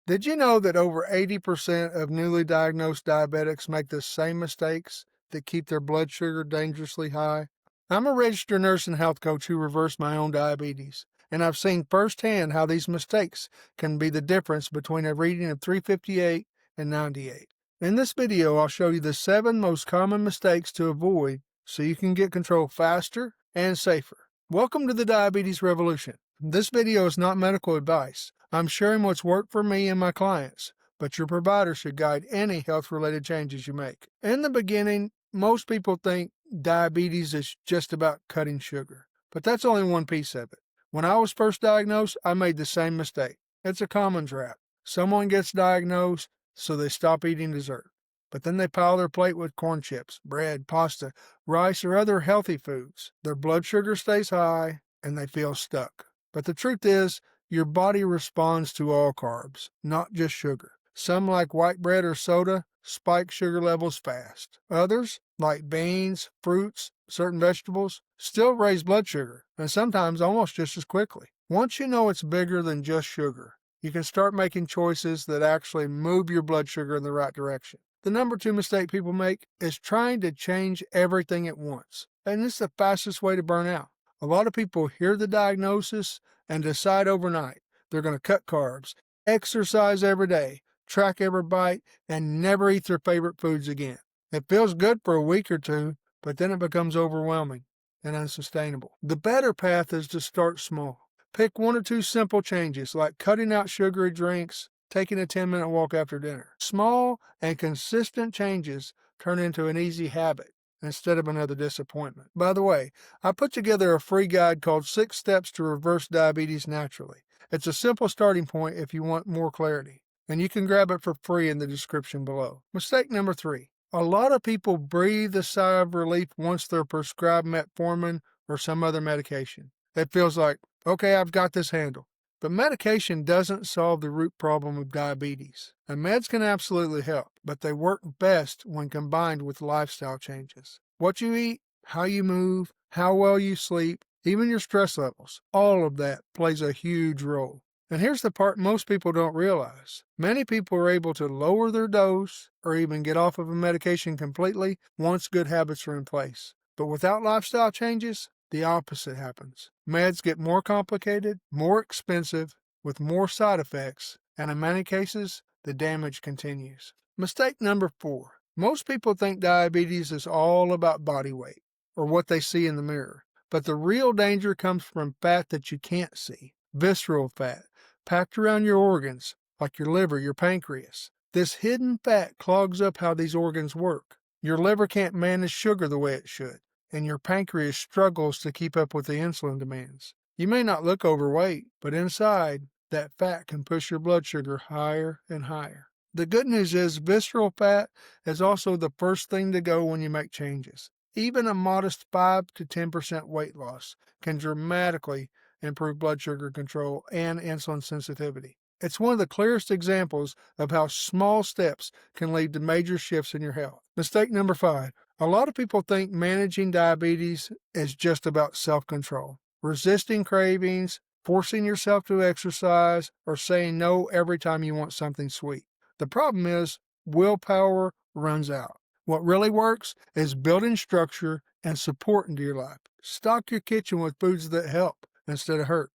Did you know that over 80% of newly diagnosed diabetics make the same mistakes that keep their blood sugar dangerously high? I'm a registered nurse and health coach who reversed my own diabetes, and I've seen firsthand how these mistakes can be the difference between a reading of 358 and 98. In this video, I'll show you the 7 most common mistakes to avoid so you can get control faster and safer. Welcome to the Diabetes Revolution. This video is not medical advice. I'm sharing what's worked for me and my clients, but your provider should guide any health-related changes you make. In the beginning, most people think diabetes is just about cutting sugar, but that's only one piece of it. When I was first diagnosed, I made the same mistake. It's a common trap. Someone gets diagnosed, so they stop eating dessert. But then they pile their plate with corn chips, bread, pasta, rice, or other healthy foods. Their blood sugar stays high, and they feel stuck. But the truth is, your body responds to all carbs, not just sugar. Some, like white bread or soda, spike sugar levels fast. Others, like beans, fruits, certain vegetables, still raise blood sugar, and sometimes almost just as quickly. Once you know it's bigger than just sugar, you can start making choices that actually move your blood sugar in the right direction. The number 2 mistake people make is trying to change everything at once, and it's the fastest way to burn out. A lot of people hear the diagnosis and decide overnight they're going to cut carbs, exercise every day, track every bite, and never eat their favorite foods again. It feels good for a week or two, but then it becomes overwhelming and unsustainable. The better path is to start small. Pick 1 or 2 simple changes, like cutting out sugary drinks, taking a 10-minute walk after dinner. Small and consistent changes turn into an easy habit instead of another disappointment. By the way, I put together a free guide called 6 Steps to Reverse Diabetes Naturally. It's a simple starting point if you want more clarity, and you can grab it for free in the description below. Mistake number 3. A lot of people breathe a sigh of relief once they're prescribed metformin or some other medication. It feels like, okay, I've got this handled. But medication doesn't solve the root problem of diabetes. And meds can absolutely help, but they work best when combined with lifestyle changes. What you eat, how you move, how well you sleep, even your stress levels, all of that plays a huge role. And here's the part most people don't realize. Many people are able to lower their dose or even get off of a medication completely once good habits are in place. But without lifestyle changes, the opposite happens. Meds get more complicated, more expensive, with more side effects, and in many cases, the damage continues. Mistake number 4. Most people think diabetes is all about body weight or what they see in the mirror. But the real danger comes from fat that you can't see. Visceral fat, packed around your organs, like your liver, your pancreas. This hidden fat clogs up how these organs work. Your liver can't manage sugar the way it should, and your pancreas struggles to keep up with the insulin demands. You may not look overweight, but inside, that fat can push your blood sugar higher and higher. The good news is visceral fat is also the first thing to go when you make changes. Even a modest 5 to 10% weight loss can dramatically improve blood sugar control and insulin sensitivity. It's one of the clearest examples of how small steps can lead to major shifts in your health. Mistake number 5. A lot of people think managing diabetes is just about self-control. Resisting cravings, forcing yourself to exercise, or saying no every time you want something sweet. The problem is, willpower runs out. What really works is building structure and support into your life. Stock your kitchen with foods that help instead of hurt.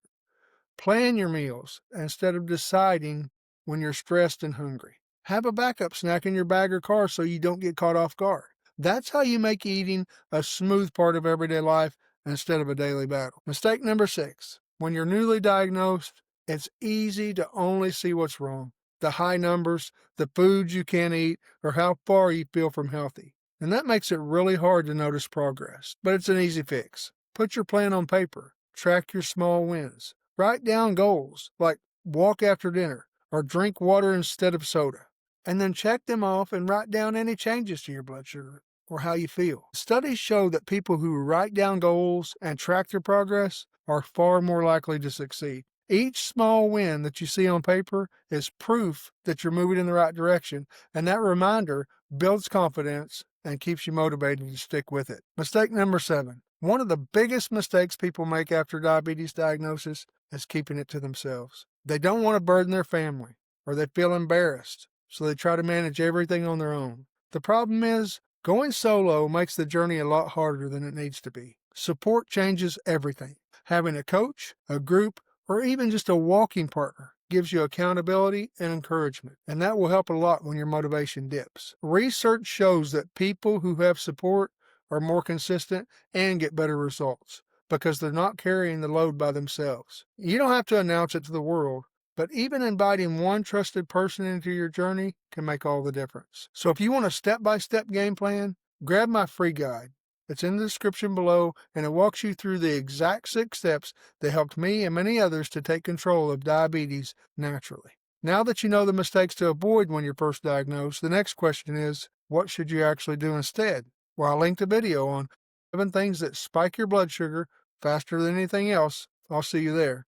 Plan your meals instead of deciding when you're stressed and hungry. Have a backup snack in your bag or car so you don't get caught off guard. That's how you make eating a smooth part of everyday life instead of a daily battle. Mistake number 6. When you're newly diagnosed, it's easy to only see what's wrong. The high numbers, the foods you can't eat, or how far you feel from healthy. And that makes it really hard to notice progress. But it's an easy fix. Put your plan on paper. Track your small wins. Write down goals like walk after dinner or drink water instead of soda. And then check them off and write down any changes to your blood sugar or how you feel. Studies show that people who write down goals and track their progress are far more likely to succeed. Each small win that you see on paper is proof that you're moving in the right direction, and that reminder builds confidence and keeps you motivated to stick with it. Mistake number 7. One of the biggest mistakes people make after diabetes diagnosis is keeping it to themselves. They don't want to burden their family, or they feel embarrassed, so they try to manage everything on their own. The problem is, going solo makes the journey a lot harder than it needs to be. Support changes everything. Having a coach, a group, or even just a walking partner gives you accountability and encouragement, and that will help a lot when your motivation dips. Research shows that people who have support are more consistent and get better results because they're not carrying the load by themselves. You don't have to announce it to the world, but even inviting one trusted person into your journey can make all the difference. So if you want a step-by-step game plan, grab my free guide. It's in the description below, and it walks you through the exact 6 steps that helped me and many others to take control of diabetes naturally. Now that you know the mistakes to avoid when you're first diagnosed, the next question is, what should you actually do instead? Well, I'll link the video on 7 things that spike your blood sugar faster than anything else. I'll see you there.